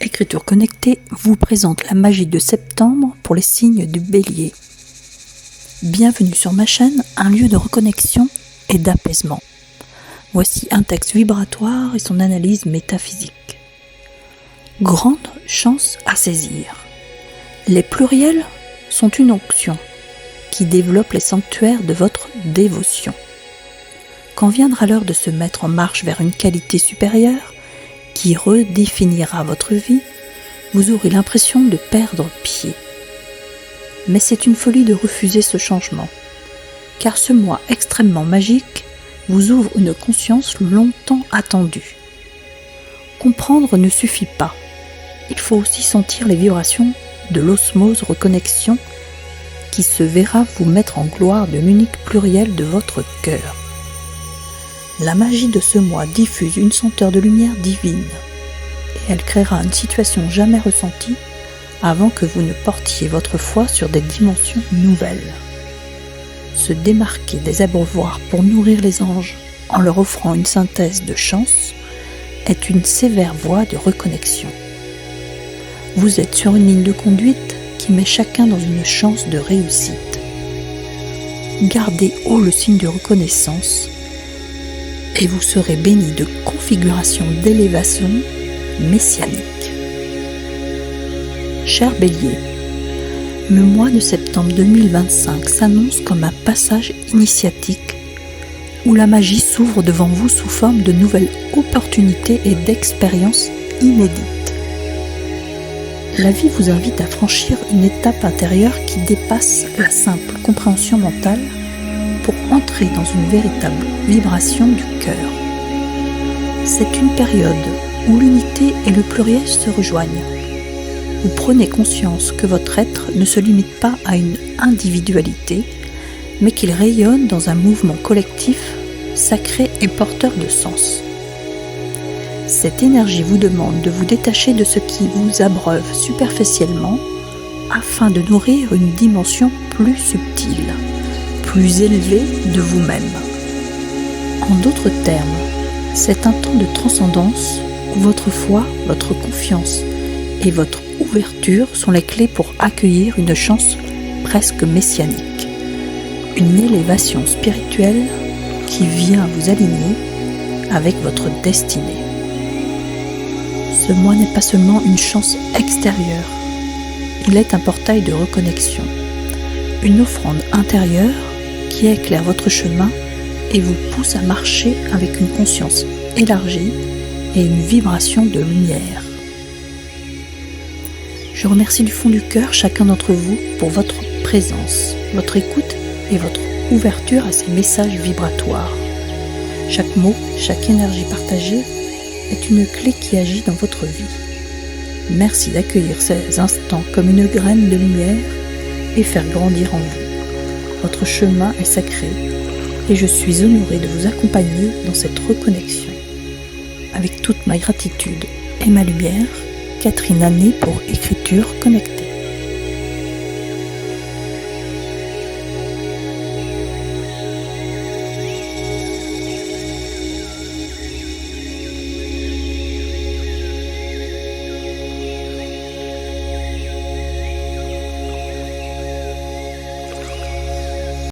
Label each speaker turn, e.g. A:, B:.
A: Écriture connectée vous présente la magie de septembre pour les signes du Bélier. Bienvenue sur ma chaîne, un lieu de reconnexion et d'apaisement. Voici un texte vibratoire et son analyse métaphysique. Grande chance à saisir. Les pluriels sont une onction qui développe les sanctuaires de votre dévotion. Quand viendra l'heure de se mettre en marche vers une qualité supérieure, qui redéfinira votre vie, vous aurez l'impression de perdre pied. Mais c'est une folie de refuser ce changement, car ce mois extrêmement magique vous ouvre une conscience longtemps attendue. Comprendre ne suffit pas, il faut aussi sentir les vibrations de l'osmose reconnexion qui se verra vous mettre en gloire de l'unique pluriel de votre cœur. La magie de ce mois diffuse une senteur de lumière divine et elle créera une situation jamais ressentie avant que vous ne portiez votre foi sur des dimensions nouvelles. Se démarquer des abreuvoirs pour nourrir les anges en leur offrant une synthèse de chance est une sévère voie de reconnexion. Vous êtes sur une ligne de conduite qui met chacun dans une chance de réussite. Gardez haut le signe de reconnaissance et vous serez béni de configurations d'élévation messianique. Cher Bélier, le mois de septembre 2025 s'annonce comme un passage initiatique où la magie s'ouvre devant vous sous forme de nouvelles opportunités et d'expériences inédites. La vie vous invite à franchir une étape intérieure qui dépasse la simple compréhension mentale pour entrer dans une véritable vibration du cœur. C'est une période où l'unité et le pluriel se rejoignent. Vous prenez conscience que votre être ne se limite pas à une individualité, mais qu'il rayonne dans un mouvement collectif, sacré et porteur de sens. Cette énergie vous demande de vous détacher de ce qui vous abreuve superficiellement afin de nourrir une dimension plus subtile, plus élevée de vous-même. En d'autres termes, c'est un temps de transcendance où votre foi, votre confiance et votre ouverture sont les clés pour accueillir une chance presque messianique, une élévation spirituelle qui vient vous aligner avec votre destinée. Ce mois n'est pas seulement une chance extérieure, il est un portail de reconnexion, une offrande intérieure qui éclaire votre chemin et vous pousse à marcher avec une conscience élargie et une vibration de lumière. Je remercie du fond du cœur chacun d'entre vous pour votre présence, votre écoute et votre ouverture à ces messages vibratoires. Chaque mot, chaque énergie partagée est une clé qui agit dans votre vie. Merci d'accueillir ces instants comme une graine de lumière et faire grandir en vous. Votre chemin est sacré et je suis honorée de vous accompagner dans cette reconnexion. Avec toute ma gratitude et ma lumière, Catherine Anné pour Écriture connectée.